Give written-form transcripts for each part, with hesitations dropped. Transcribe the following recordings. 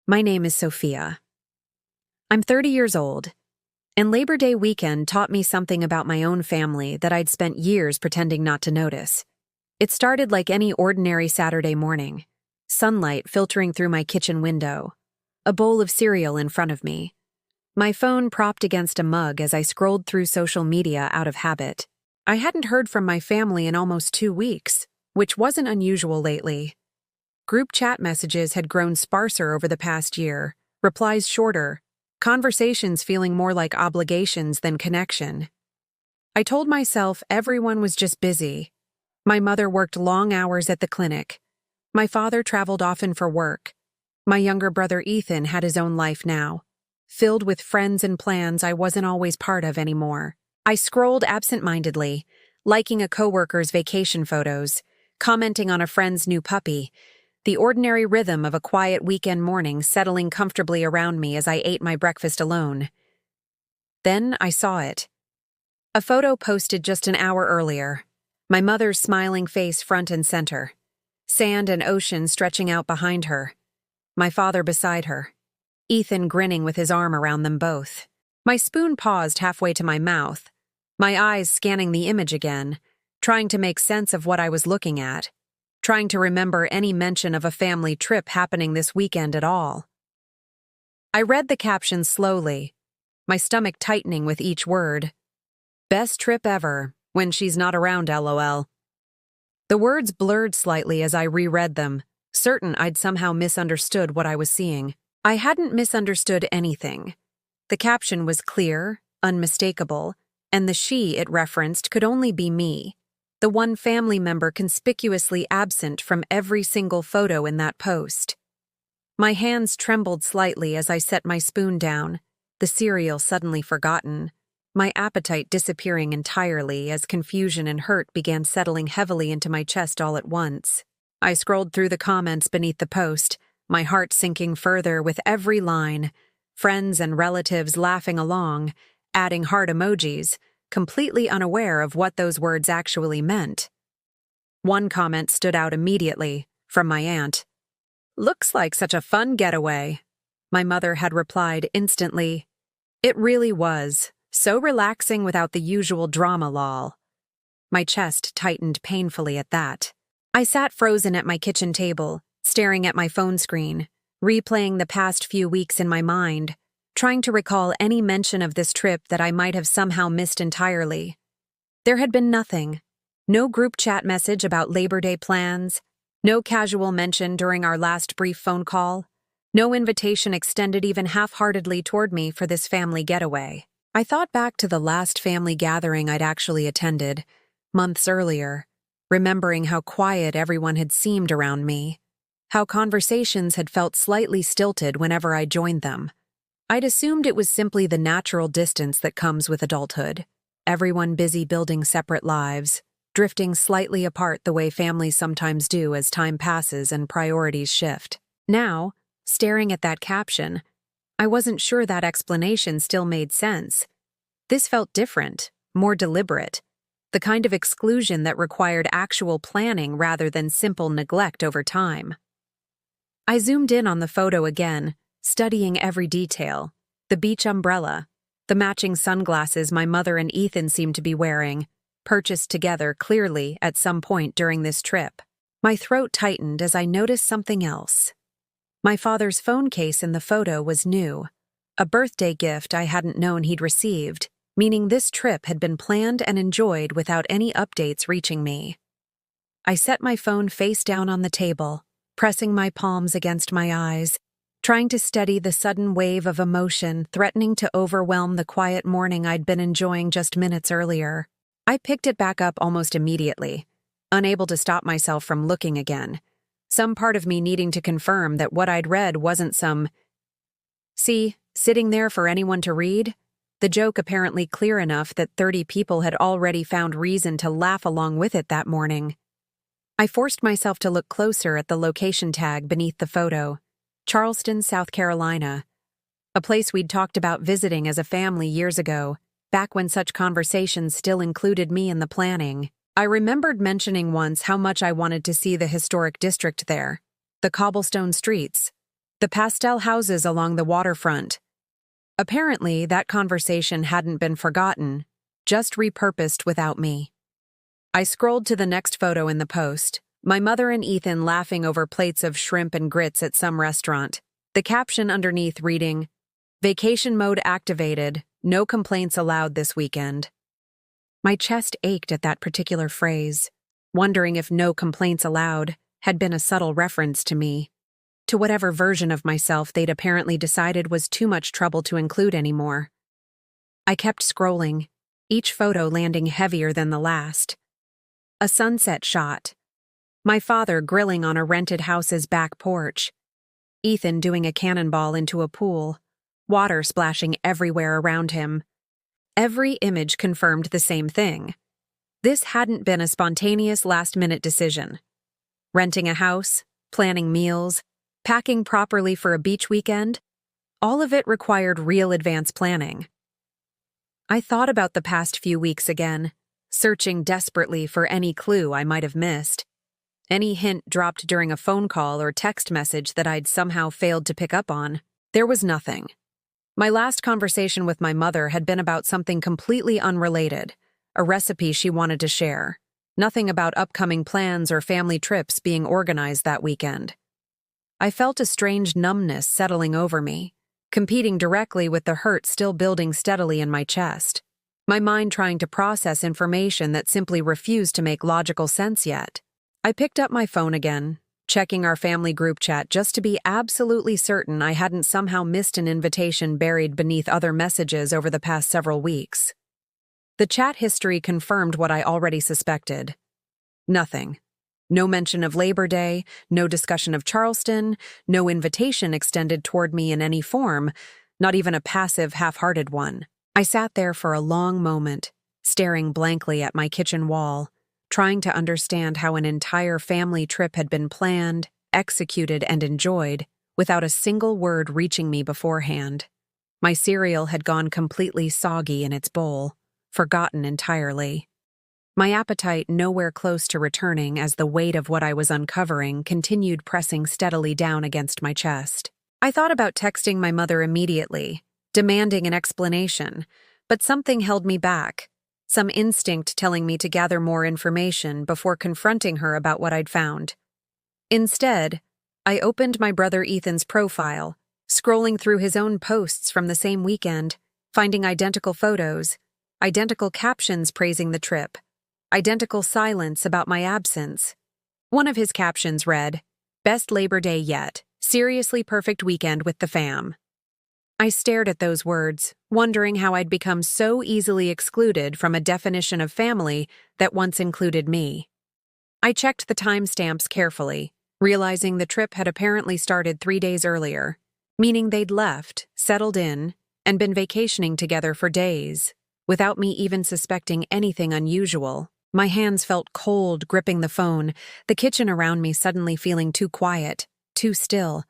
My name is Sophia. I'm 30 years old, and Labor Day weekend taught me something about my own family that I'd spent years pretending not to notice. It started like any ordinary Saturday morning, sunlight filtering through my kitchen window, a bowl of cereal in front of me, my phone propped against a mug as I scrolled through social media out of habit. I hadn't heard from my family in almost 2 weeks, which wasn't unusual lately. Group chat messages had grown sparser over the past year, replies shorter, conversations feeling more like obligations than connection. I told myself everyone was just busy. My mother worked long hours at the clinic. My father traveled often for work. My younger brother Ethan had his own life now, filled with friends and plans I wasn't always part of anymore. I scrolled absent-mindedly, liking a coworker's vacation photos, commenting on a friend's new puppy, the ordinary rhythm of a quiet weekend morning settling comfortably around me as I ate my breakfast alone. Then I saw it. A photo posted just an hour earlier. My mother's smiling face front and center. Sand and ocean stretching out behind her. My father beside her. Ethan grinning with his arm around them both. My spoon paused halfway to my mouth, my eyes scanning the image again, trying to make sense of what I was looking at. Trying to remember any mention of a family trip happening this weekend at all. I read the caption slowly, my stomach tightening with each word. Best trip ever, when she's not around, LOL. The words blurred slightly as I reread them, certain I'd somehow misunderstood what I was seeing. I hadn't misunderstood anything. The caption was clear, unmistakable, and the she it referenced could only be me. The one family member conspicuously absent from every single photo in that post. My hands trembled slightly as I set my spoon down, the cereal suddenly forgotten, my appetite disappearing entirely as confusion and hurt began settling heavily into my chest all at once. I scrolled through the comments beneath the post, my heart sinking further with every line, friends and relatives laughing along, adding heart emojis, completely unaware of what those words actually meant. One comment stood out immediately, from my aunt. "Looks like such a fun getaway." My mother had replied instantly. It really was, so relaxing without the usual drama lol. My chest tightened painfully at that. I sat frozen at my kitchen table, staring at my phone screen, replaying the past few weeks in my mind, trying to recall any mention of this trip that I might have somehow missed entirely. There had been nothing. No group chat message about Labor Day plans, no casual mention during our last brief phone call, no invitation extended even half-heartedly toward me for this family getaway. I thought back to the last family gathering I'd actually attended, months earlier, remembering how quiet everyone had seemed around me, how conversations had felt slightly stilted whenever I joined them. I'd assumed it was simply the natural distance that comes with adulthood, everyone busy building separate lives, drifting slightly apart the way families sometimes do as time passes and priorities shift. Now, staring at that caption, I wasn't sure that explanation still made sense. This felt different, more deliberate, the kind of exclusion that required actual planning rather than simple neglect over time. I zoomed in on the photo again, studying every detail, the beach umbrella, the matching sunglasses my mother and Ethan seemed to be wearing, purchased together clearly at some point during this trip. My throat tightened as I noticed something else. My father's phone case in the photo was new, a birthday gift I hadn't known he'd received, meaning this trip had been planned and enjoyed without any updates reaching me. I set my phone face down on the table, pressing my palms against my eyes, trying to steady the sudden wave of emotion threatening to overwhelm the quiet morning I'd been enjoying just minutes earlier. I picked it back up almost immediately, unable to stop myself from looking again, some part of me needing to confirm that what I'd read wasn't some sitting there for anyone to read, the joke apparently clear enough that 30 people had already found reason to laugh along with it that morning. I forced myself to look closer at the location tag beneath the photo. Charleston, South Carolina, a place we'd talked about visiting as a family years ago, back when such conversations still included me in the planning. I remembered mentioning once how much I wanted to see the historic district there, the cobblestone streets, The pastel houses along the waterfront. Apparently, that conversation hadn't been forgotten, just repurposed without me. I scrolled to the next photo in the post, my mother and Ethan laughing over plates of shrimp and grits at some restaurant. The caption underneath reading, "Vacation mode activated, no complaints allowed this weekend." My chest ached at that particular phrase, wondering if "no complaints allowed" had been a subtle reference to me, to whatever version of myself they'd apparently decided was too much trouble to include anymore. I kept scrolling, each photo landing heavier than the last. A sunset shot. My father grilling on a rented house's back porch. Ethan doing a cannonball into a pool, water splashing everywhere around him. Every image confirmed the same thing. This hadn't been a spontaneous last-minute decision. Renting a house, planning meals, packing properly for a beach weekend, all of it required real advance planning. I thought about the past few weeks again, searching desperately for any clue I might have missed. Any hint dropped during a phone call or text message that I'd somehow failed to pick up on. There was nothing. My last conversation with my mother had been about something completely unrelated, a recipe she wanted to share. Nothing about upcoming plans or family trips being organized that weekend. I felt a strange numbness settling over me, competing directly with the hurt still building steadily in my chest. My mind trying to process information that simply refused to make logical sense yet. I picked up my phone again, checking our family group chat just to be absolutely certain I hadn't somehow missed an invitation buried beneath other messages over the past several weeks. The chat history confirmed what I already suspected. Nothing. No mention of Labor Day, no discussion of Charleston, no invitation extended toward me in any form, not even a passive, half-hearted one. I sat there for a long moment, staring blankly at my kitchen wall, trying to understand how an entire family trip had been planned, executed, and enjoyed, without a single word reaching me beforehand. My cereal had gone completely soggy in its bowl, forgotten entirely. My appetite nowhere close to returning as the weight of what I was uncovering continued pressing steadily down against my chest. I thought about texting my mother immediately, demanding an explanation, but something held me back, some instinct telling me to gather more information before confronting her about what I'd found. Instead, I opened my brother Ethan's profile, scrolling through his own posts from the same weekend, finding identical photos, identical captions praising the trip, identical silence about my absence. One of his captions read, "Best Labor Day yet. Seriously perfect weekend with the fam." I stared at those words, wondering how I'd become so easily excluded from a definition of family that once included me. I checked the timestamps carefully, realizing the trip had apparently started 3 days earlier, meaning they'd left, settled in, and been vacationing together for days, without me even suspecting anything unusual. My hands felt cold gripping the phone, the kitchen around me suddenly feeling too quiet, too still,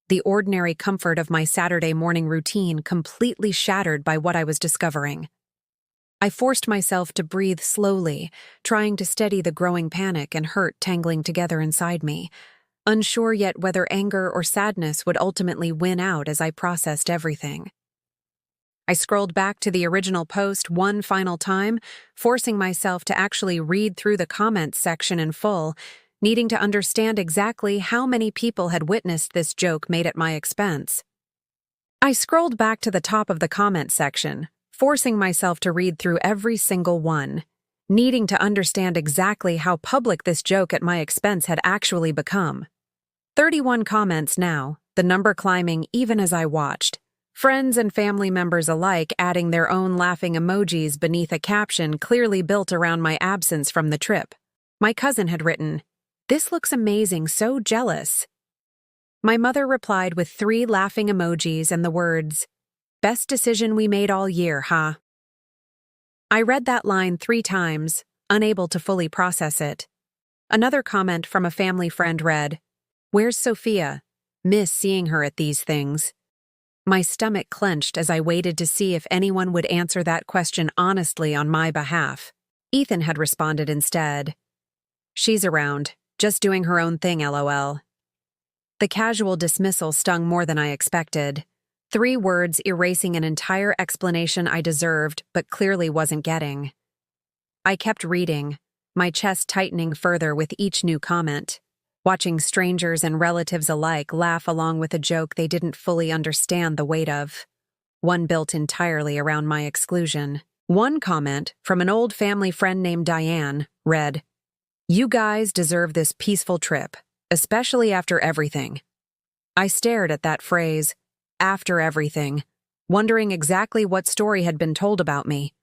the ordinary comfort of my Saturday morning routine completely shattered by what I was discovering. I forced myself to breathe slowly, trying to steady the growing panic and hurt tangling together inside me, unsure yet whether anger or sadness would ultimately win out as I processed everything. I scrolled back to the original post one final time, forcing myself to actually read through the comments section in full, needing to understand exactly how many people had witnessed this joke made at my expense. I scrolled back to the top of the comment section, forcing myself to read through every single one, needing to understand exactly how public this joke at my expense had actually become. 31 comments now, the number climbing even as I watched. Friends and family members alike adding their own laughing emojis beneath a caption clearly built around my absence from the trip. My cousin had written, "This looks amazing, so jealous." My mother replied with 3 laughing emojis and the words, "Best decision we made all year, huh?" I read that line 3 times, unable to fully process it. Another comment from a family friend read, "Where's Sophia? Miss seeing her at these things." My stomach clenched as I waited to see if anyone would answer that question honestly on my behalf. Ethan had responded instead, "She's around, just doing her own thing, LOL." The casual dismissal stung more than I expected. 3 words erasing an entire explanation I deserved but clearly wasn't getting. I kept reading, my chest tightening further with each new comment, watching strangers and relatives alike laugh along with a joke they didn't fully understand the weight of, one built entirely around my exclusion. One comment, from an old family friend named Diane, read, "You guys deserve this peaceful trip, especially after everything." I stared at that phrase, after everything, wondering exactly what story had been told about me.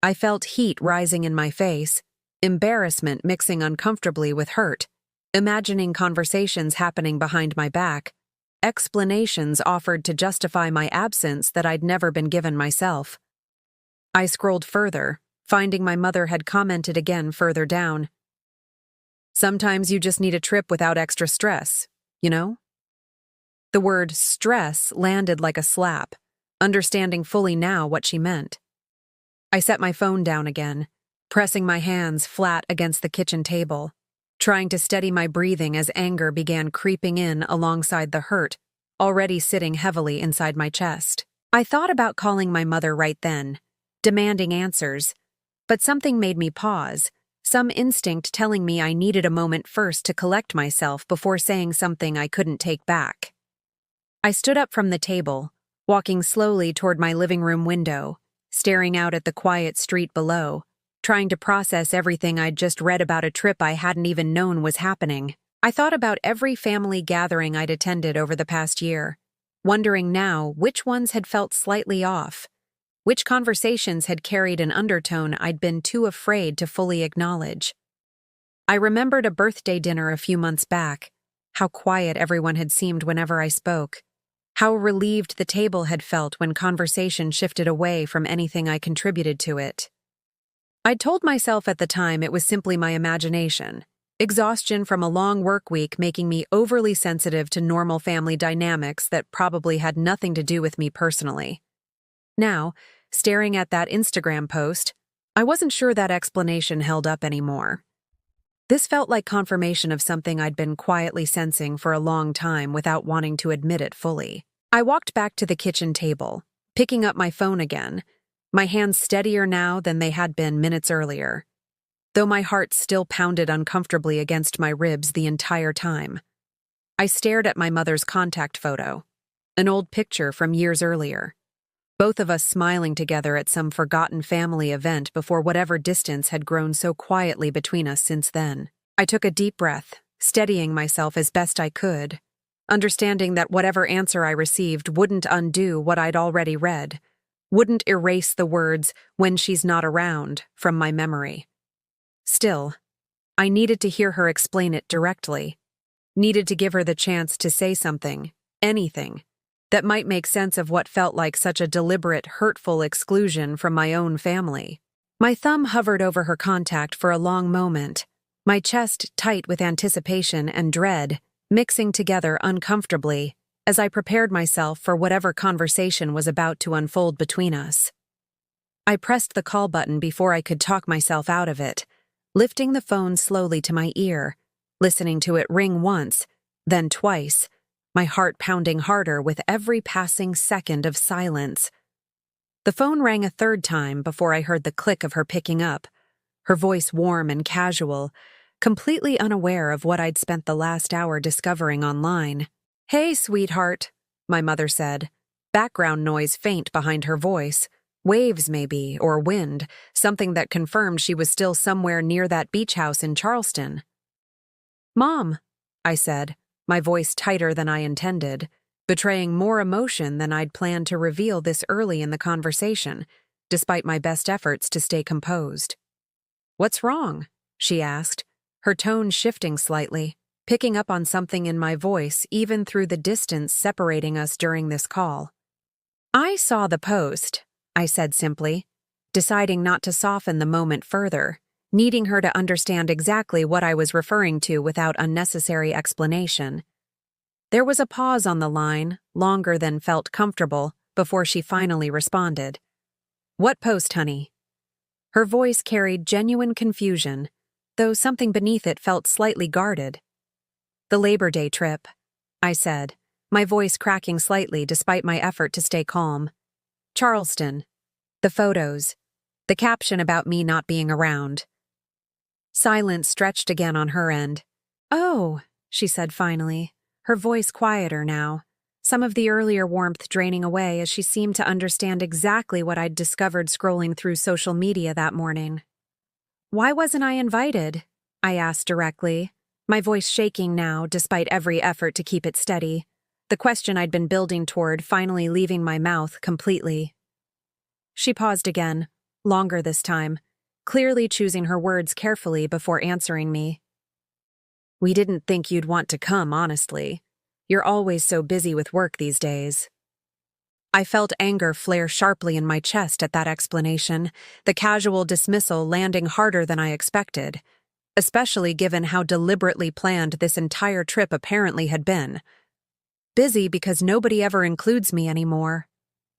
I felt heat rising in my face, embarrassment mixing uncomfortably with hurt, imagining conversations happening behind my back, explanations offered to justify my absence that I'd never been given myself. I scrolled further, finding my mother had commented again further down. "Sometimes you just need a trip without extra stress, you know?" The word stress landed like a slap, understanding fully now what she meant. I set my phone down again, pressing my hands flat against the kitchen table, trying to steady my breathing as anger began creeping in alongside the hurt, already sitting heavily inside my chest. I thought about calling my mother right then, demanding answers, but something made me pause, some instinct telling me I needed a moment first to collect myself before saying something I couldn't take back. I stood up from the table, walking slowly toward my living room window, staring out at the quiet street below, trying to process everything I'd just read about a trip I hadn't even known was happening. I thought about every family gathering I'd attended over the past year, wondering now which ones had felt slightly off, which conversations had carried an undertone I'd been too afraid to fully acknowledge. I remembered a birthday dinner a few months back, how quiet everyone had seemed whenever I spoke, how relieved the table had felt when conversation shifted away from anything I contributed to it. I'd told myself at the time it was simply my imagination, exhaustion from a long work week making me overly sensitive to normal family dynamics that probably had nothing to do with me personally. Now, staring at that Instagram post, I wasn't sure that explanation held up anymore. This felt like confirmation of something I'd been quietly sensing for a long time without wanting to admit it fully. I walked back to the kitchen table, picking up my phone again, my hands steadier now than they had been minutes earlier, though my heart still pounded uncomfortably against my ribs the entire time. I stared at my mother's contact photo, an old picture from years earlier, both of us smiling together at some forgotten family event before whatever distance had grown so quietly between us since then. I took a deep breath, steadying myself as best I could, understanding that whatever answer I received wouldn't undo what I'd already read, wouldn't erase the words "when she's not around" from my memory. Still, I needed to hear her explain it directly, needed to give her the chance to say something, anything, that might make sense of what felt like such a deliberate, hurtful exclusion from my own family. My thumb hovered over her contact for a long moment, my chest tight with anticipation and dread, mixing together uncomfortably as I prepared myself for whatever conversation was about to unfold between us. I pressed the call button before I could talk myself out of it, lifting the phone slowly to my ear, listening to it ring once, then twice, my heart pounding harder with every passing second of silence. The phone rang a third time before I heard the click of her picking up, her voice warm and casual, completely unaware of what I'd spent the last hour discovering online. "Hey, sweetheart," my mother said, background noise faint behind her voice, waves maybe, or wind, something that confirmed she was still somewhere near that beach house in Charleston. "Mom," I said, my voice tighter than I intended, betraying more emotion than I'd planned to reveal this early in the conversation, despite my best efforts to stay composed. "What's wrong?" she asked, her tone shifting slightly, picking up on something in my voice even through the distance separating us during this call. "I saw the post," I said simply, deciding not to soften the moment further, needing her to understand exactly what I was referring to without unnecessary explanation. There was a pause on the line, longer than felt comfortable, before she finally responded. "What post, honey?" Her voice carried genuine confusion, though something beneath it felt slightly guarded. "The Labor Day trip. I said, my voice cracking slightly despite my effort to stay calm. Charleston. The photos. The caption about me not being around. Silence stretched again on her end. Oh, she said finally, her voice quieter now, some of the earlier warmth draining away as she seemed to understand exactly what I'd discovered scrolling through social media that morning. Why wasn't I invited? I asked directly, my voice shaking now despite every effort to keep it steady, the question I'd been building toward finally leaving my mouth completely. She paused again, longer this time, clearly choosing her words carefully before answering me. We didn't think you'd want to come, honestly. You're always so busy with work these days. I felt anger flare sharply in my chest at that explanation, the casual dismissal landing harder than I expected, especially given how deliberately planned this entire trip apparently had been. Busy because nobody ever includes me anymore,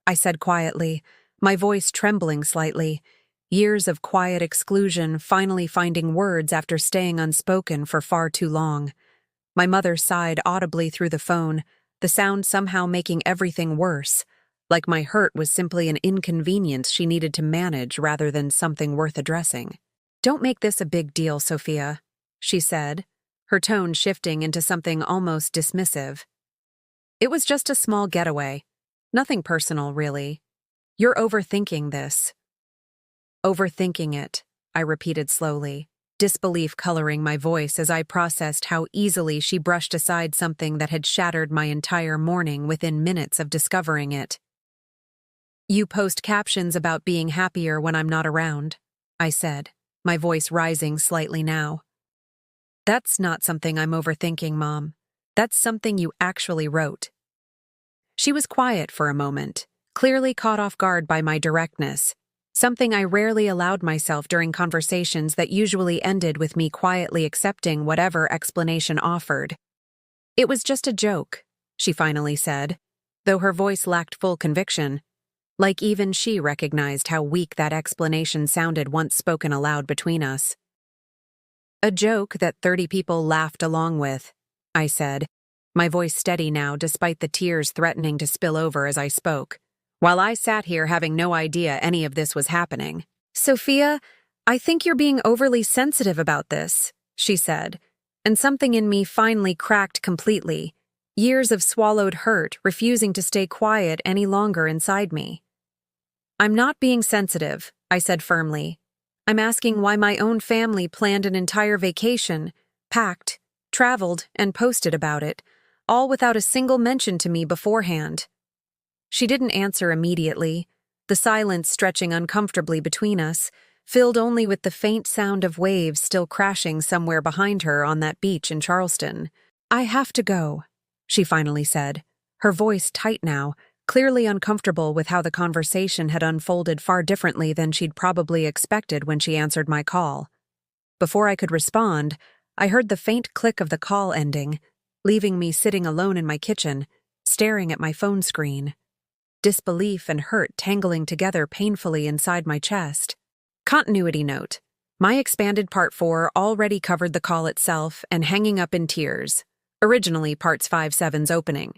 I said quietly, my voice trembling slightly, years of quiet exclusion finally finding words after staying unspoken for far too long. My mother sighed audibly through the phone, the sound somehow making everything worse, like my hurt was simply an inconvenience she needed to manage rather than something worth addressing. Don't make this a big deal, Sophia, she said, her tone shifting into something almost dismissive. It was just a small getaway. Nothing personal, really. You're overthinking this. Overthinking it, I repeated slowly, disbelief coloring my voice as I processed how easily she brushed aside something that had shattered my entire morning within minutes of discovering it. You post captions about being happier when I'm not around, I said, my voice rising slightly now. That's not something I'm overthinking, Mom. That's something you actually wrote. She was quiet for a moment, clearly caught off guard by my directness, something I rarely allowed myself during conversations that usually ended with me quietly accepting whatever explanation offered. It was just a joke, she finally said, though her voice lacked full conviction, like even she recognized how weak that explanation sounded once spoken aloud between us. A joke that 30 people laughed along with, I said, my voice steady now despite the tears threatening to spill over as I spoke, while I sat here having no idea any of this was happening. Sophia, I think you're being overly sensitive about this, she said, and something in me finally cracked completely, years of swallowed hurt refusing to stay quiet any longer inside me. I'm not being sensitive, I said firmly. I'm asking why my own family planned an entire vacation, packed, traveled, and posted about it, all without a single mention to me beforehand. She didn't answer immediately, the silence stretching uncomfortably between us, filled only with the faint sound of waves still crashing somewhere behind her on that beach in Charleston. I have to go, she finally said, her voice tight now, clearly uncomfortable with how the conversation had unfolded far differently than she'd probably expected when she answered my call. Before I could respond, I heard the faint click of the call ending, leaving me sitting alone in my kitchen, staring at my phone screen. Disbelief and hurt tangling together painfully inside my chest. Continuity note. My expanded Part 4 already covered the call itself and hanging up in tears, originally Parts 5-7's opening.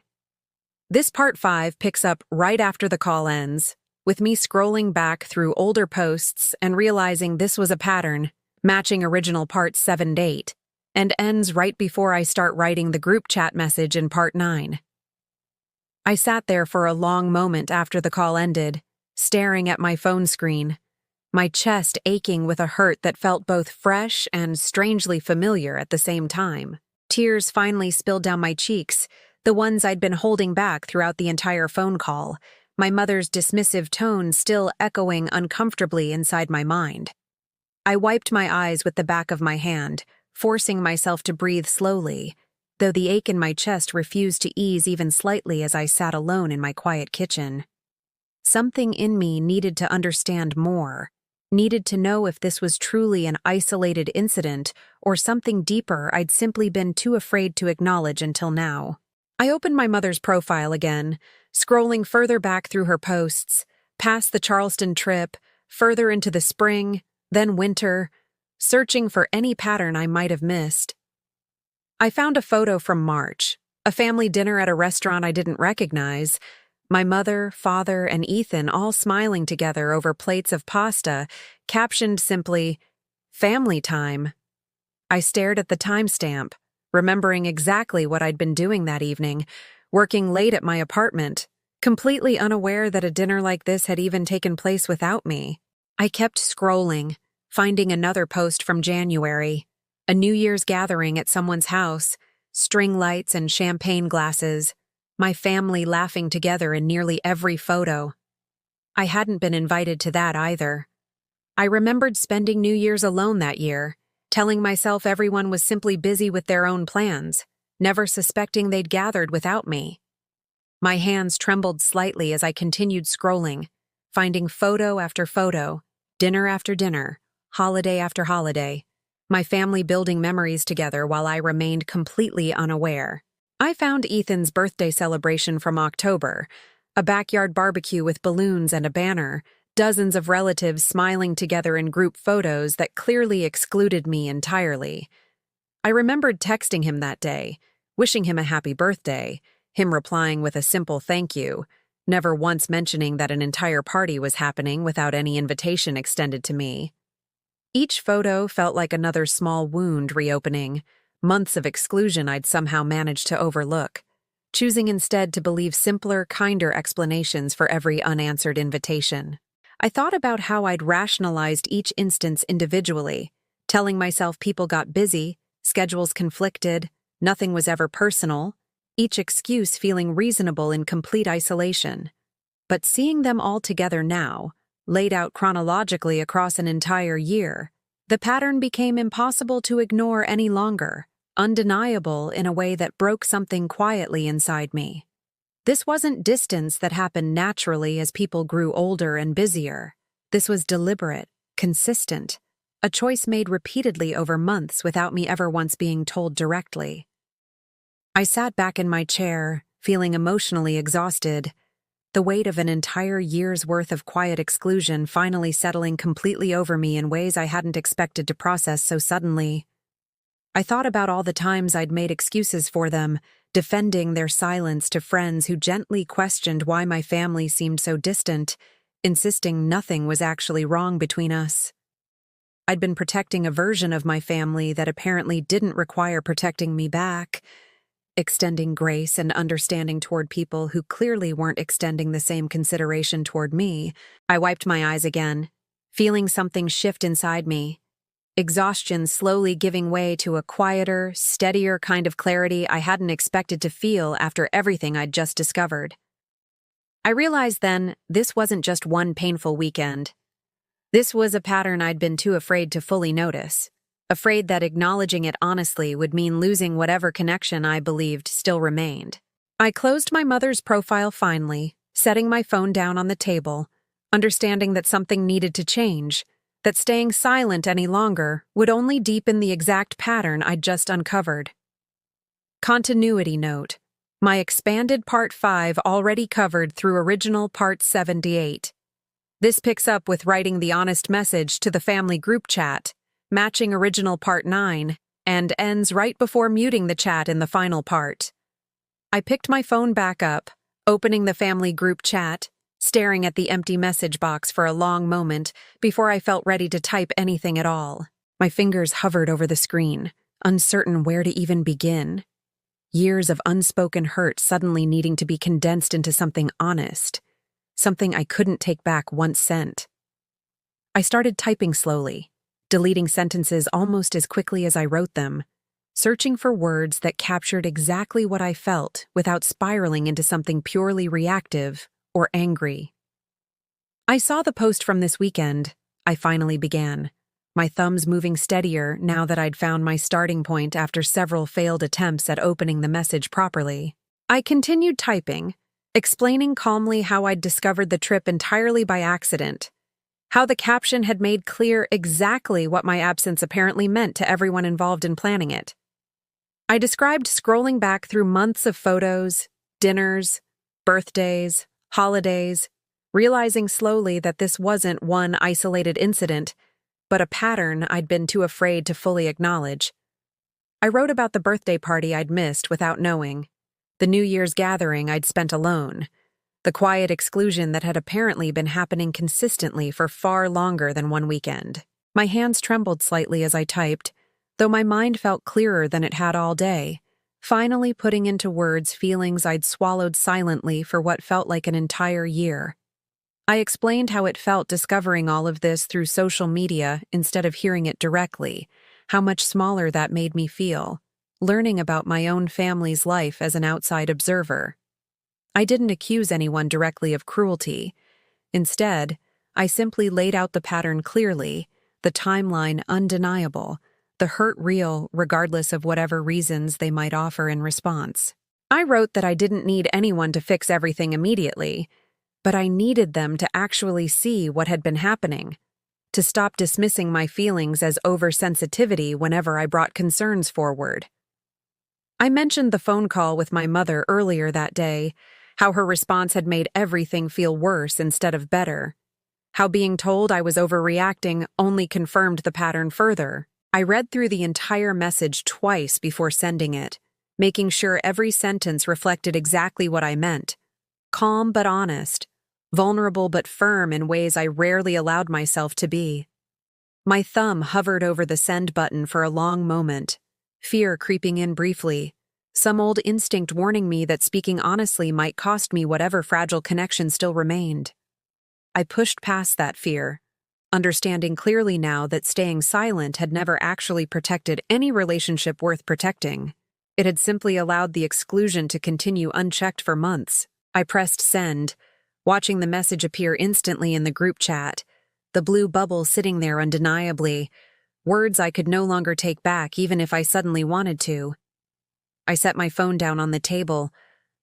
This Part 5 picks up right after the call ends, with me scrolling back through older posts and realizing this was a pattern, matching original Parts 7-8, and ends right before I start writing the group chat message in Part 9. I sat there for a long moment after the call ended, staring at my phone screen, my chest aching with a hurt that felt both fresh and strangely familiar at the same time. Tears finally spilled down my cheeks, the ones I'd been holding back throughout the entire phone call, my mother's dismissive tone still echoing uncomfortably inside my mind. I wiped my eyes with the back of my hand, forcing myself to breathe slowly, though the ache in my chest refused to ease even slightly as I sat alone in my quiet kitchen. Something in me needed to understand more, needed to know if this was truly an isolated incident or something deeper I'd simply been too afraid to acknowledge until now. I opened my mother's profile again, scrolling further back through her posts, past the Charleston trip, further into the spring, then winter, searching for any pattern I might have missed. I found a photo from March, A family dinner at a restaurant I didn't recognize. My mother, father, and Ethan all smiling together over plates of pasta, captioned simply, "Family time." I stared at the timestamp, remembering exactly what I'd been doing that evening, working late at my apartment, completely unaware that a dinner like this had even taken place without me. I kept scrolling, finding another post from January, a New Year's gathering at someone's house, string lights and champagne glasses, my family laughing together in nearly every photo. I hadn't been invited to that either. I remembered spending New Year's alone that year, telling myself everyone was simply busy with their own plans, never suspecting they'd gathered without me. My hands trembled slightly as I continued scrolling, finding photo after photo, dinner after dinner, holiday after holiday, my family building memories together while I remained completely unaware. I found Ethan's birthday celebration from October, a backyard barbecue with balloons and a banner, dozens of relatives smiling together in group photos that clearly excluded me entirely. I remembered texting him that day, wishing him a happy birthday, him replying with a simple thank you, never once mentioning that an entire party was happening without any invitation extended to me. Each photo felt like another small wound reopening, months of exclusion I'd somehow managed to overlook, choosing instead to believe simpler, kinder explanations for every unanswered invitation. I thought about how I'd rationalized each instance individually, telling myself people got busy, schedules conflicted, nothing was ever personal, each excuse feeling reasonable in complete isolation. But seeing them all together now, laid out chronologically across an entire year, the pattern became impossible to ignore any longer, undeniable in a way that broke something quietly inside me. This wasn't distance that happened naturally as people grew older and busier. This was deliberate, consistent, a choice made repeatedly over months without me ever once being told directly. I sat back in my chair, feeling emotionally exhausted, the weight of an entire year's worth of quiet exclusion finally settling completely over me in ways I hadn't expected to process so suddenly. I thought about all the times I'd made excuses for them, defending their silence to friends who gently questioned why my family seemed so distant, insisting nothing was actually wrong between us. I'd been protecting a version of my family that apparently didn't require protecting me back, extending grace and understanding toward people who clearly weren't extending the same consideration toward me. I wiped my eyes again, feeling something shift inside me, exhaustion slowly giving way to a quieter, steadier kind of clarity I hadn't expected to feel after everything I'd just discovered. I realized then this wasn't just one painful weekend. This was a pattern I'd been too afraid to fully notice, afraid that acknowledging it honestly would mean losing whatever connection I believed still remained. I closed my mother's profile finally, setting my phone down on the table, understanding that something needed to change, that staying silent any longer would only deepen the exact pattern I'd just uncovered. Continuity note. My expanded Part 5 already covered through original Part 78. This picks up with writing the honest message to the family group chat, matching original Part 9, and ends right before muting the chat in the final part. I picked my phone back up, opening the family group chat, staring at the empty message box for a long moment before I felt ready to type anything at all. My fingers hovered over the screen, uncertain where to even begin. Years of unspoken hurt suddenly needing to be condensed into something honest, something I couldn't take back once sent. I started typing slowly, deleting sentences almost as quickly as I wrote them, searching for words that captured exactly what I felt without spiraling into something purely reactive or angry. I saw the post from this weekend, I finally began, my thumbs moving steadier now that I'd found my starting point after several failed attempts at opening the message properly. I continued typing, explaining calmly how I'd discovered the trip entirely by accident, how the caption had made clear exactly what my absence apparently meant to everyone involved in planning it. I described scrolling back through months of photos, dinners, birthdays, holidays, realizing slowly that this wasn't one isolated incident, but a pattern I'd been too afraid to fully acknowledge. I wrote about the birthday party I'd missed without knowing, the New Year's gathering I'd spent alone, the quiet exclusion that had apparently been happening consistently for far longer than one weekend. My hands trembled slightly as I typed, though my mind felt clearer than it had all day, finally putting into words feelings I'd swallowed silently for what felt like an entire year. I explained how it felt discovering all of this through social media instead of hearing it directly, how much smaller that made me feel, learning about my own family's life as an outside observer. I didn't accuse anyone directly of cruelty. Instead, I simply laid out the pattern clearly, the timeline undeniable, the hurt real regardless of whatever reasons they might offer in response. I wrote that I didn't need anyone to fix everything immediately, but I needed them to actually see what had been happening, to stop dismissing my feelings as oversensitivity whenever I brought concerns forward. I mentioned the phone call with my mother earlier that day, how her response had made everything feel worse instead of better, how being told I was overreacting only confirmed the pattern further. I read through the entire message twice before sending it, making sure every sentence reflected exactly what I meant. Calm but honest, vulnerable but firm in ways I rarely allowed myself to be. My thumb hovered over the send button for a long moment, fear creeping in briefly, some old instinct warning me that speaking honestly might cost me whatever fragile connection still remained. I pushed past that fear, understanding clearly now that staying silent had never actually protected any relationship worth protecting. It had simply allowed the exclusion to continue unchecked for months. I pressed send, watching the message appear instantly in the group chat, the blue bubble sitting there undeniably, words I could no longer take back even if I suddenly wanted to. I set my phone down on the table,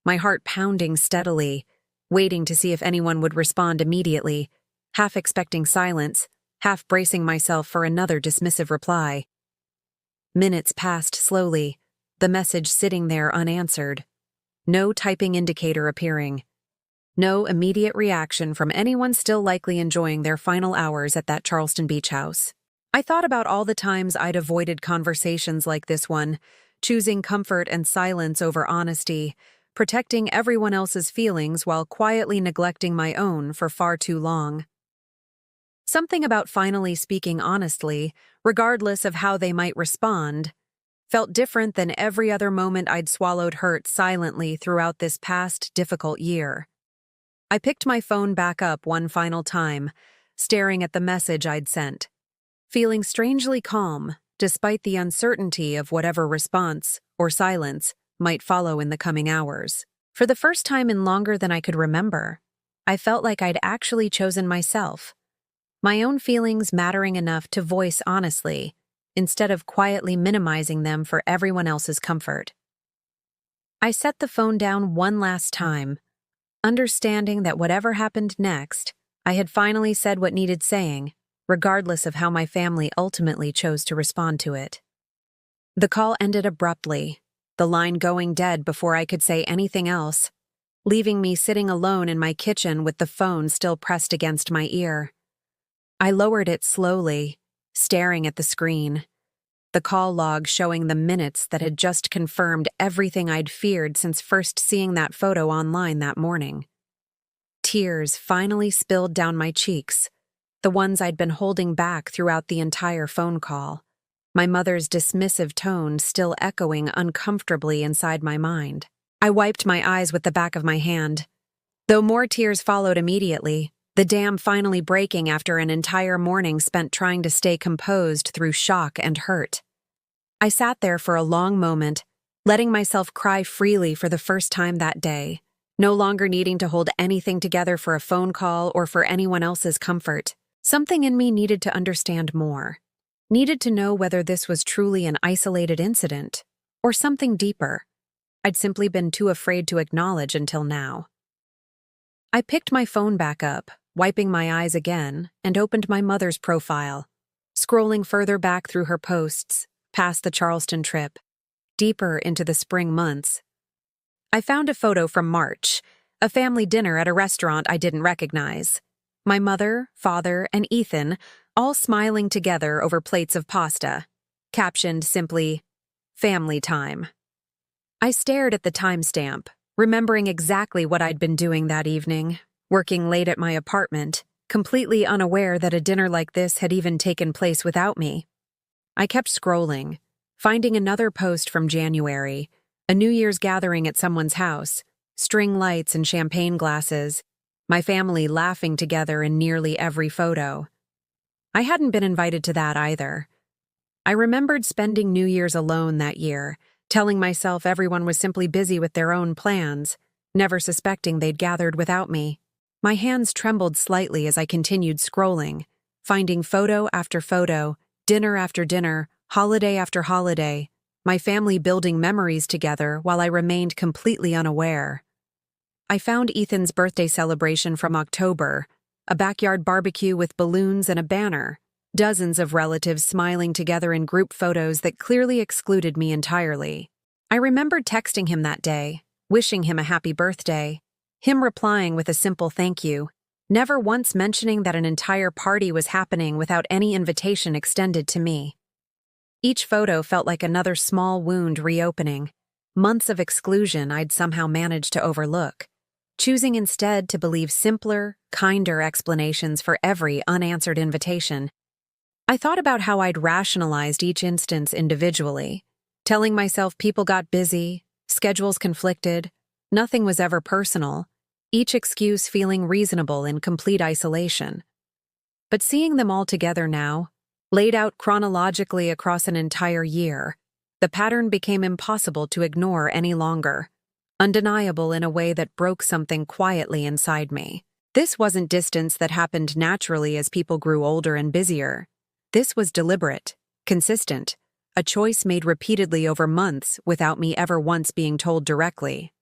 my heart pounding steadily, waiting to see if anyone would respond immediately, half expecting silence, half bracing myself for another dismissive reply. Minutes passed slowly, the message sitting there unanswered. No typing indicator appearing. No immediate reaction from anyone still likely enjoying their final hours at that Charleston beach house. I thought about all the times I'd avoided conversations like this one, choosing comfort and silence over honesty, protecting everyone else's feelings while quietly neglecting my own for far too long. Something about finally speaking honestly, regardless of how they might respond, felt different than every other moment I'd swallowed hurt silently throughout this past difficult year. I picked my phone back up one final time, staring at the message I'd sent, feeling strangely calm despite the uncertainty of whatever response or silence might follow in the coming hours. For the first time in longer than I could remember, I felt like I'd actually chosen myself, my own feelings mattering enough to voice honestly, instead of quietly minimizing them for everyone else's comfort. I set the phone down one last time, understanding that whatever happened next, I had finally said what needed saying, regardless of how my family ultimately chose to respond to it. The call ended abruptly, the line going dead before I could say anything else, leaving me sitting alone in my kitchen with the phone still pressed against my ear. I lowered it slowly, staring at the screen, the call log showing the minutes that had just confirmed everything I'd feared since first seeing that photo online that morning. Tears finally spilled down my cheeks, the ones I'd been holding back throughout the entire phone call, my mother's dismissive tone still echoing uncomfortably inside my mind. I wiped my eyes with the back of my hand. Though more tears followed immediately, the dam finally breaking after an entire morning spent trying to stay composed through shock and hurt. I sat there for a long moment, letting myself cry freely for the first time that day, no longer needing to hold anything together for a phone call or for anyone else's comfort. Something in me needed to understand more, needed to know whether this was truly an isolated incident or something deeper I'd simply been too afraid to acknowledge until now. I picked my phone back up, wiping my eyes again, and opened my mother's profile, scrolling further back through her posts, past the Charleston trip, deeper into the spring months. I found a photo from March, a family dinner at a restaurant I didn't recognize. My mother, father, and Ethan all smiling together over plates of pasta, captioned simply, "Family time." I stared at the timestamp, remembering exactly what I'd been doing that evening, working late at my apartment, completely unaware that a dinner like this had even taken place without me. I kept scrolling, finding another post from January, a New Year's gathering at someone's house, string lights and champagne glasses, my family laughing together in nearly every photo. I hadn't been invited to that either. I remembered spending New Year's alone that year, telling myself everyone was simply busy with their own plans, never suspecting they'd gathered without me. My hands trembled slightly as I continued scrolling, finding photo after photo, dinner after dinner, holiday after holiday, my family building memories together while I remained completely unaware. I found Ethan's birthday celebration from October, a backyard barbecue with balloons and a banner, dozens of relatives smiling together in group photos that clearly excluded me entirely. I remembered texting him that day, wishing him a happy birthday, him replying with a simple thank you, never once mentioning that an entire party was happening without any invitation extended to me. Each photo felt like another small wound reopening, months of exclusion I'd somehow managed to overlook, choosing instead to believe simpler, kinder explanations for every unanswered invitation. I thought about how I'd rationalized each instance individually, telling myself people got busy, schedules conflicted, nothing was ever personal, each excuse feeling reasonable in complete isolation. But seeing them all together now, laid out chronologically across an entire year, the pattern became impossible to ignore any longer, undeniable in a way that broke something quietly inside me. This wasn't distance that happened naturally as people grew older and busier. This was deliberate, consistent, a choice made repeatedly over months without me ever once being told directly.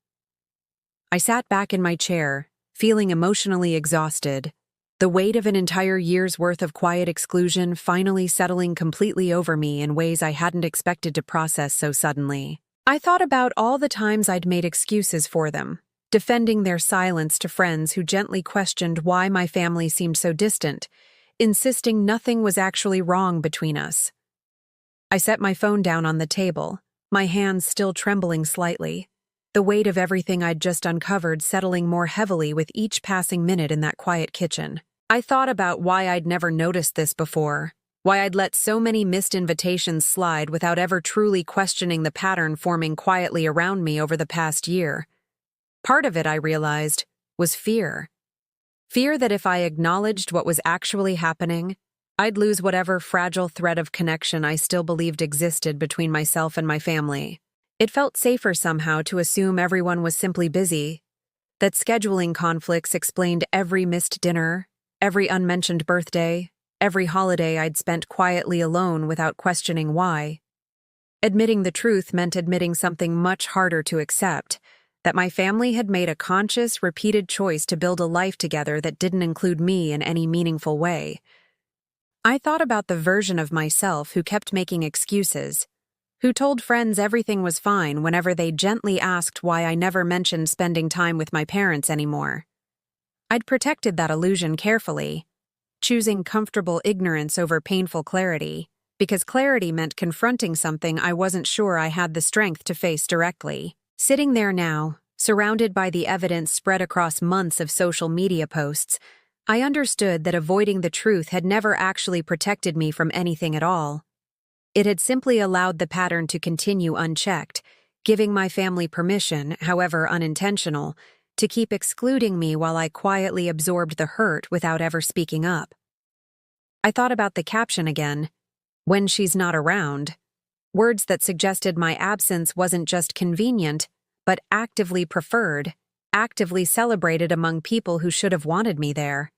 I sat back in my chair, feeling emotionally exhausted, the weight of an entire year's worth of quiet exclusion finally settling completely over me in ways I hadn't expected to process so suddenly. I thought about all the times I'd made excuses for them, defending their silence to friends who gently questioned why my family seemed so distant, insisting nothing was actually wrong between us. I set my phone down on the table, my hands still trembling slightly, the weight of everything I'd just uncovered settling more heavily with each passing minute in that quiet kitchen. I thought about why I'd never noticed this before, why I'd let so many missed invitations slide without ever truly questioning the pattern forming quietly around me over the past year. Part of it, I realized, was fear. Fear that if I acknowledged what was actually happening, I'd lose whatever fragile thread of connection I still believed existed between myself and my family. It felt safer somehow to assume everyone was simply busy, that scheduling conflicts explained every missed dinner, every unmentioned birthday, every holiday I'd spent quietly alone without questioning why. Admitting the truth meant admitting something much harder to accept, that my family had made a conscious, repeated choice to build a life together that didn't include me in any meaningful way. I thought about the version of myself who kept making excuses, who told friends everything was fine whenever they gently asked why I never mentioned spending time with my parents anymore. I'd protected that illusion carefully, choosing comfortable ignorance over painful clarity, because clarity meant confronting something I wasn't sure I had the strength to face directly. Sitting there now, surrounded by the evidence spread across months of social media posts, I understood that avoiding the truth had never actually protected me from anything at all. It had simply allowed the pattern to continue unchecked, giving my family permission, however unintentional, to keep excluding me while I quietly absorbed the hurt without ever speaking up. I thought about the caption again, "When she's not around," words that suggested my absence wasn't just convenient, but actively preferred, actively celebrated among people who should have wanted me there.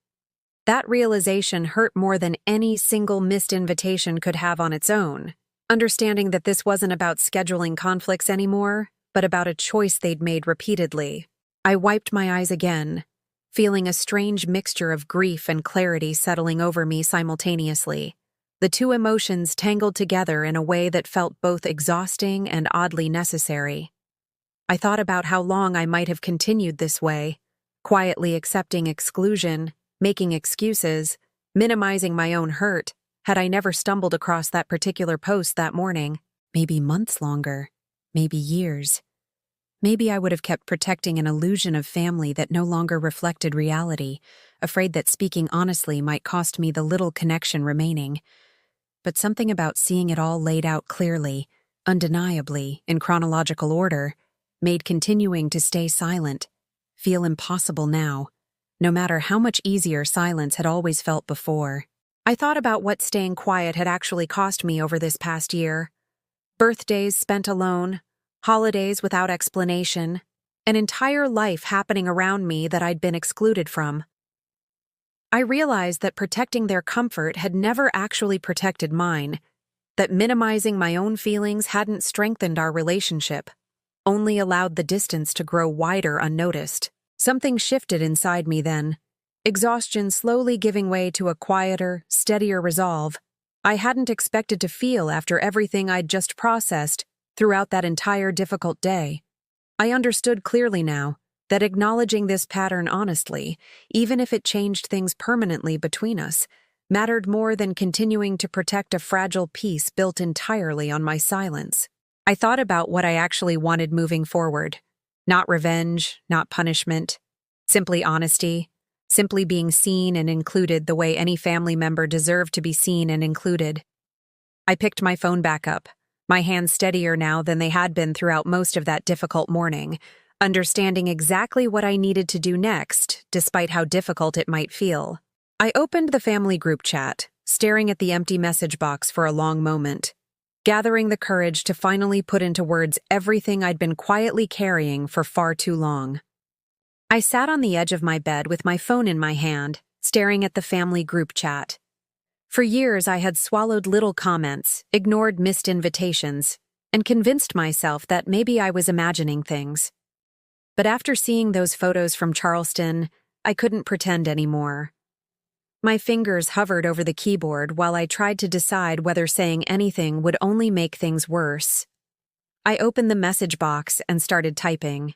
That realization hurt more than any single missed invitation could have on its own, understanding that this wasn't about scheduling conflicts anymore, but about a choice they'd made repeatedly. I wiped my eyes again, feeling a strange mixture of grief and clarity settling over me simultaneously. The two emotions tangled together in a way that felt both exhausting and oddly necessary. I thought about how long I might have continued this way, quietly accepting exclusion, making excuses, minimizing my own hurt, had I never stumbled across that particular post that morning. Maybe months longer, maybe years. Maybe I would have kept protecting an illusion of family that no longer reflected reality, afraid that speaking honestly might cost me the little connection remaining. But something about seeing it all laid out clearly, undeniably, in chronological order, made continuing to stay silent feel impossible now, no matter how much easier silence had always felt before. I thought about what staying quiet had actually cost me over this past year. Birthdays spent alone, holidays without explanation, an entire life happening around me that I'd been excluded from. I realized that protecting their comfort had never actually protected mine, that minimizing my own feelings hadn't strengthened our relationship, only allowed the distance to grow wider unnoticed. Something shifted inside me then, exhaustion slowly giving way to a quieter, steadier resolve I hadn't expected to feel after everything I'd just processed throughout that entire difficult day. I understood clearly now that acknowledging this pattern honestly, even if it changed things permanently between us, mattered more than continuing to protect a fragile peace built entirely on my silence. I thought about what I actually wanted moving forward. Not revenge, not punishment, simply honesty, simply being seen and included the way any family member deserved to be seen and included. I picked my phone back up, my hands steadier now than they had been throughout most of that difficult morning, understanding exactly what I needed to do next, despite how difficult it might feel. I opened the family group chat, staring at the empty message box for a long moment, gathering the courage to finally put into words everything I'd been quietly carrying for far too long. I sat on the edge of my bed with my phone in my hand, staring at the family group chat. For years, I had swallowed little comments, ignored missed invitations, and convinced myself that maybe I was imagining things. But after seeing those photos from Charleston, I couldn't pretend anymore. My fingers hovered over the keyboard while I tried to decide whether saying anything would only make things worse. I opened the message box and started typing.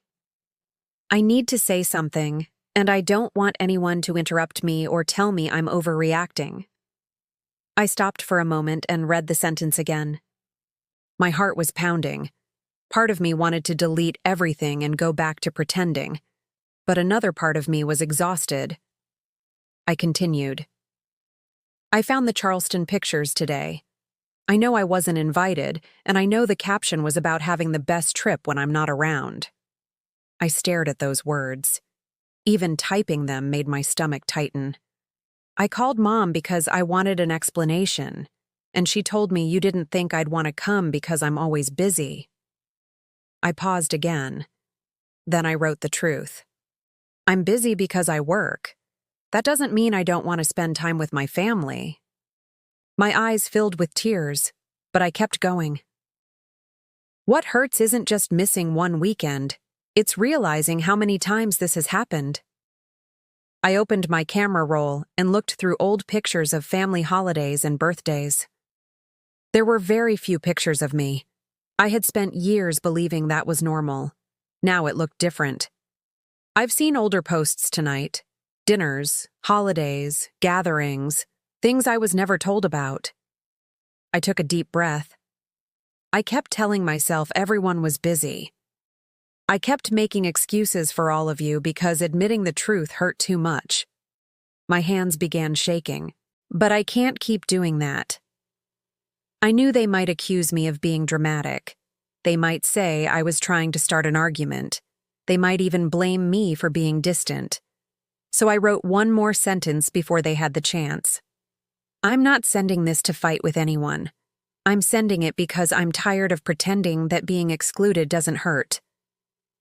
I need to say something, and I don't want anyone to interrupt me or tell me I'm overreacting. I stopped for a moment and read the sentence again. My heart was pounding. Part of me wanted to delete everything and go back to pretending, but another part of me was exhausted. I continued. I found the Charleston pictures today. I know I wasn't invited, and I know the caption was about having the best trip when I'm not around. I stared at those words. Even typing them made my stomach tighten. I called Mom because I wanted an explanation, and she told me you didn't think I'd want to come because I'm always busy. I paused again. Then I wrote the truth. I'm busy because I work. That doesn't mean I don't want to spend time with my family. My eyes filled with tears, but I kept going. What hurts isn't just missing one weekend. It's realizing how many times this has happened. I opened my camera roll and looked through old pictures of family holidays and birthdays. There were very few pictures of me. I had spent years believing that was normal. Now it looked different. I've seen older posts tonight. Dinners, holidays, gatherings, things I was never told about. I took a deep breath. I kept telling myself everyone was busy. I kept making excuses for all of you because admitting the truth hurt too much. My hands began shaking, but I can't keep doing that. I knew they might accuse me of being dramatic. They might say I was trying to start an argument. They might even blame me for being distant. So I wrote one more sentence before they had the chance. I'm not sending this to fight with anyone. I'm sending it because I'm tired of pretending that being excluded doesn't hurt.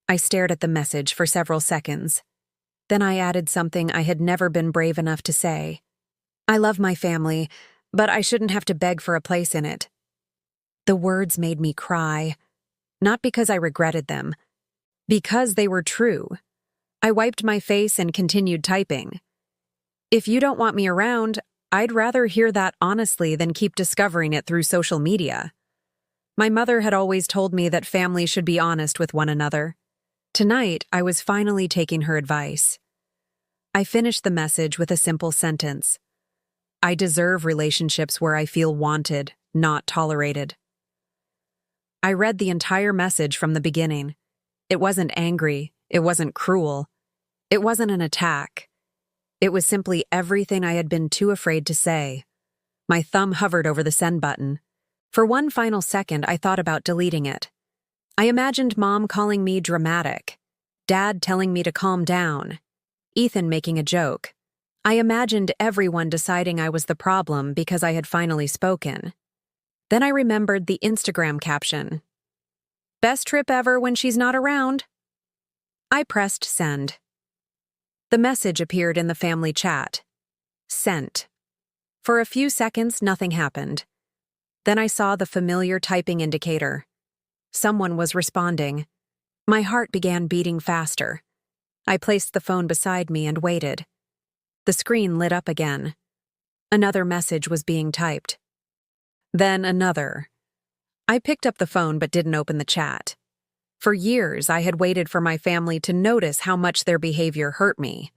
I stared at the message for several seconds. Then I added something I had never been brave enough to say. I love my family, but I shouldn't have to beg for a place in it. The words made me cry, not because I regretted them, because they were true. I wiped my face and continued typing. If you don't want me around, I'd rather hear that honestly than keep discovering it through social media. My mother had always told me that families should be honest with one another. Tonight, I was finally taking her advice. I finished the message with a simple sentence. I deserve relationships where I feel wanted, not tolerated. I read the entire message from the beginning. It wasn't angry. It wasn't cruel. It wasn't an attack. It was simply everything I had been too afraid to say. My thumb hovered over the send button. For one final second, I thought about deleting it. I imagined Mom calling me dramatic, Dad telling me to calm down, Ethan making a joke. I imagined everyone deciding I was the problem because I had finally spoken. Then I remembered the Instagram caption. Best trip ever when she's not around. I pressed send. The message appeared in the family chat. Sent. For a few seconds, nothing happened. Then I saw the familiar typing indicator. Someone was responding. My heart began beating faster. I placed the phone beside me and waited. The screen lit up again. Another message was being typed. Then another. I picked up the phone but didn't open the chat. For years, I had waited for my family to notice how much their behavior hurt me.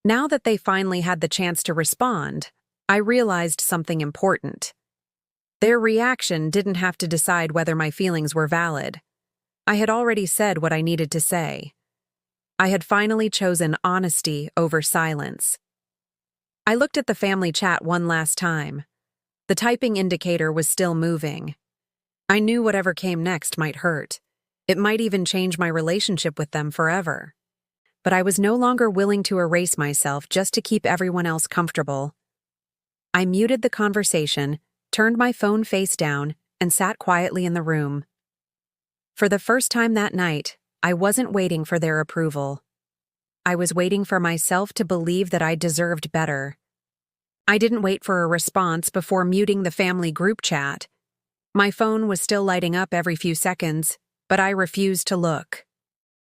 Now that they finally had the chance to respond, I realized something important. Their reaction didn't have to decide whether my feelings were valid. I had already said what I needed to say. I had finally chosen honesty over silence. I looked at the family chat one last time. The typing indicator was still moving. I knew whatever came next might hurt. It might even change my relationship with them forever. But I was no longer willing to erase myself just to keep everyone else comfortable. I muted the conversation, turned my phone face down, and sat quietly in the room. For the first time that night, I wasn't waiting for their approval. I was waiting for myself to believe that I deserved better. I didn't wait for a response before muting the family group chat. My phone was still lighting up every few seconds, but I refused to look.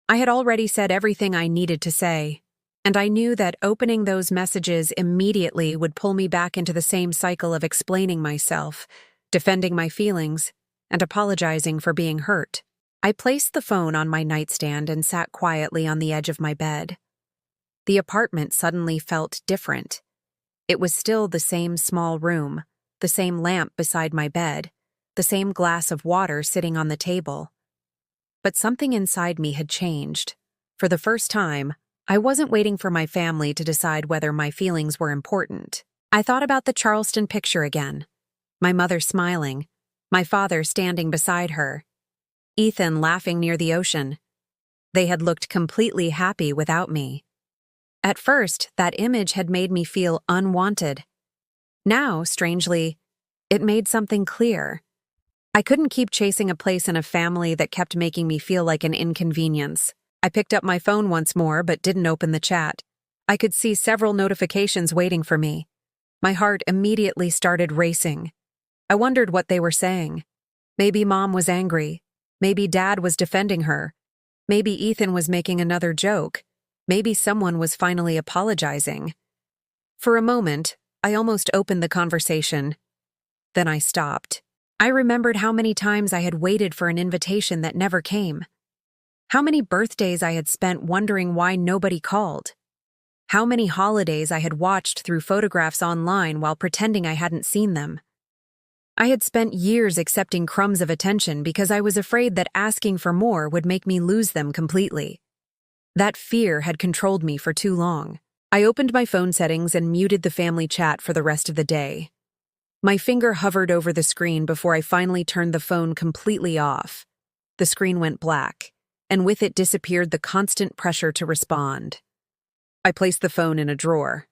I had already said everything I needed to say, and I knew that opening those messages immediately would pull me back into the same cycle of explaining myself, defending my feelings, and apologizing for being hurt. I placed the phone on my nightstand and sat quietly on the edge of my bed. The apartment suddenly felt different. It was still the same small room, the same lamp beside my bed, the same glass of water sitting on the table. But something inside me had changed. For the first time, I wasn't waiting for my family to decide whether my feelings were important. I thought about the Charleston picture again. My mother smiling, my father standing beside her, Ethan laughing near the ocean. They had looked completely happy without me. At first, that image had made me feel unwanted. Now, strangely, it made something clear. I couldn't keep chasing a place in a family that kept making me feel like an inconvenience. I picked up my phone once more but didn't open the chat. I could see several notifications waiting for me. My heart immediately started racing. I wondered what they were saying. Maybe Mom was angry. Maybe Dad was defending her. Maybe Ethan was making another joke. Maybe someone was finally apologizing. For a moment, I almost opened the conversation. Then I stopped. I remembered how many times I had waited for an invitation that never came. How many birthdays I had spent wondering why nobody called. How many holidays I had watched through photographs online while pretending I hadn't seen them. I had spent years accepting crumbs of attention because I was afraid that asking for more would make me lose them completely. That fear had controlled me for too long. I opened my phone settings and muted the family chat for the rest of the day. My finger hovered over the screen before I finally turned the phone completely off. The screen went black, and with it disappeared the constant pressure to respond. I placed the phone in a drawer.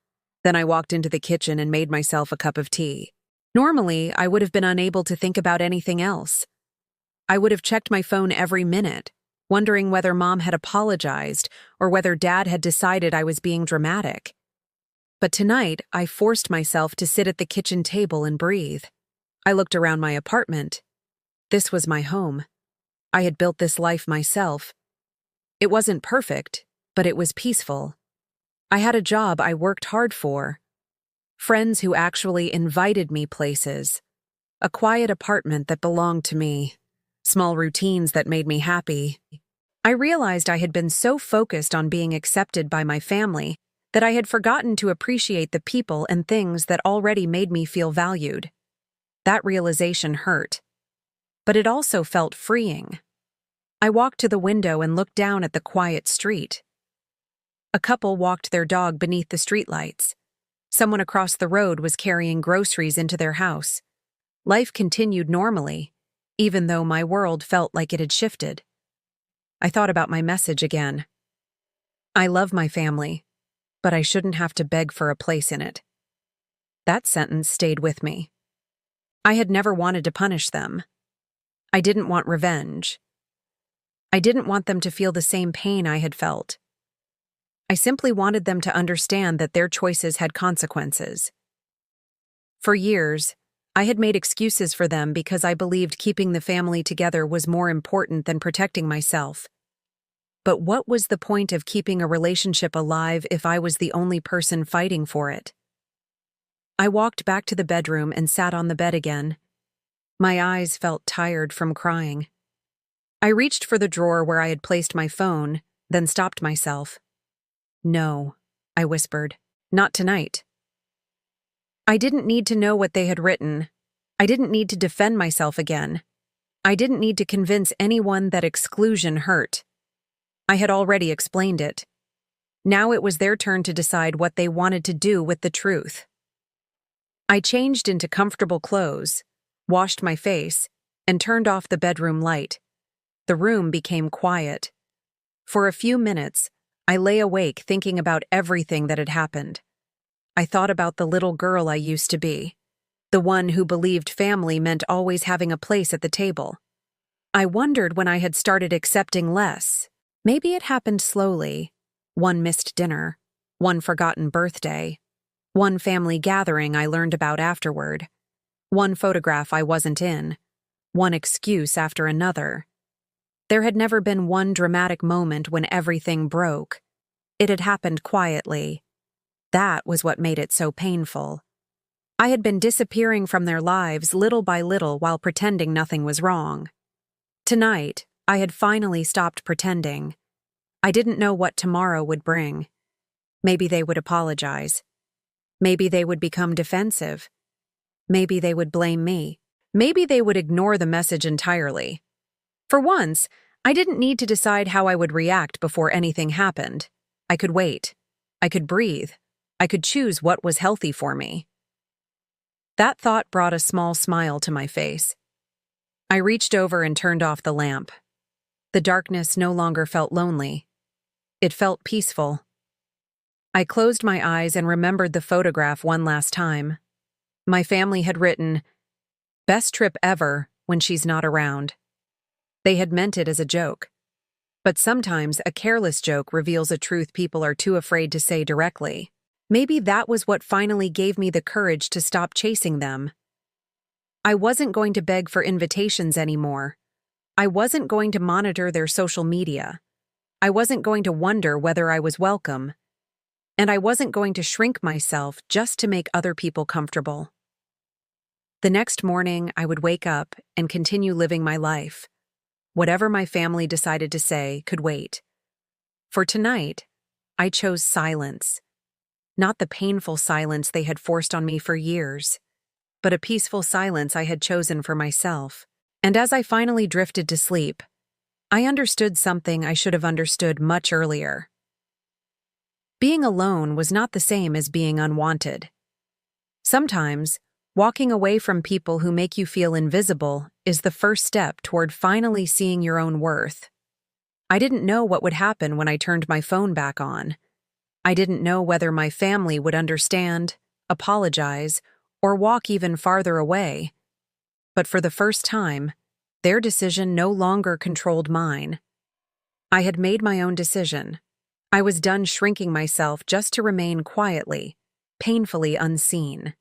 Then I walked into the kitchen and made myself a cup of tea. Normally, I would have been unable to think about anything else. I would have checked my phone every minute, wondering whether Mom had apologized or whether Dad had decided I was being dramatic. But tonight, I forced myself to sit at the kitchen table and breathe. I looked around my apartment. This was my home. I had built this life myself. It wasn't perfect, but it was peaceful. I had a job I worked hard for. Friends who actually invited me places. A quiet apartment that belonged to me. Small routines that made me happy. I realized I had been so focused on being accepted by my family that I had forgotten to appreciate the people and things that already made me feel valued. That realization hurt. But it also felt freeing. I walked to the window and looked down at the quiet street. A couple walked their dog beneath the streetlights. Someone across the road was carrying groceries into their house. Life continued normally, even though my world felt like it had shifted. I thought about my message again. I love my family, but I shouldn't have to beg for a place in it. That sentence stayed with me. I had never wanted to punish them. I didn't want revenge. I didn't want them to feel the same pain I had felt. I simply wanted them to understand that their choices had consequences. For years, I had made excuses for them because I believed keeping the family together was more important than protecting myself. But what was the point of keeping a relationship alive if I was the only person fighting for it? I walked back to the bedroom and sat on the bed again. My eyes felt tired from crying. I reached for the drawer where I had placed my phone, then stopped myself. "No," I whispered. "Not tonight." I didn't need to know what they had written. I didn't need to defend myself again. I didn't need to convince anyone that exclusion hurt. I had already explained it. Now it was their turn to decide what they wanted to do with the truth. I changed into comfortable clothes, washed my face, and turned off the bedroom light. The room became quiet. For a few minutes, I lay awake thinking about everything that had happened. I thought about the little girl I used to be, the one who believed family meant always having a place at the table. I wondered when I had started accepting less. Maybe it happened slowly. One missed dinner, one forgotten birthday, one family gathering I learned about afterward, one photograph I wasn't in, one excuse after another. There had never been one dramatic moment when everything broke. It had happened quietly. That was what made it so painful. I had been disappearing from their lives little by little while pretending nothing was wrong. Tonight, I had finally stopped pretending. I didn't know what tomorrow would bring. Maybe they would apologize. Maybe they would become defensive. Maybe they would blame me. Maybe they would ignore the message entirely. For once, I didn't need to decide how I would react before anything happened. I could wait. I could breathe. I could choose what was healthy for me. That thought brought a small smile to my face. I reached over and turned off the lamp. The darkness no longer felt lonely. It felt peaceful. I closed my eyes and remembered the photograph one last time. My family had written, "Best trip ever when she's not around." They had meant it as a joke. But sometimes a careless joke reveals a truth people are too afraid to say directly. Maybe that was what finally gave me the courage to stop chasing them. I wasn't going to beg for invitations anymore. I wasn't going to monitor their social media. I wasn't going to wonder whether I was welcome. And I wasn't going to shrink myself just to make other people comfortable. The next morning, I would wake up and continue living my life. Whatever my family decided to say could wait. For tonight, I chose silence. Not the painful silence they had forced on me for years, but a peaceful silence I had chosen for myself. And as I finally drifted to sleep, I understood something I should have understood much earlier. Being alone was not the same as being unwanted. Sometimes, walking away from people who make you feel invisible is the first step toward finally seeing your own worth. I didn't know what would happen when I turned my phone back on. I didn't know whether my family would understand, apologize, or walk even farther away. But for the first time, their decision no longer controlled mine. I had made my own decision. I was done shrinking myself just to remain quietly, painfully unseen.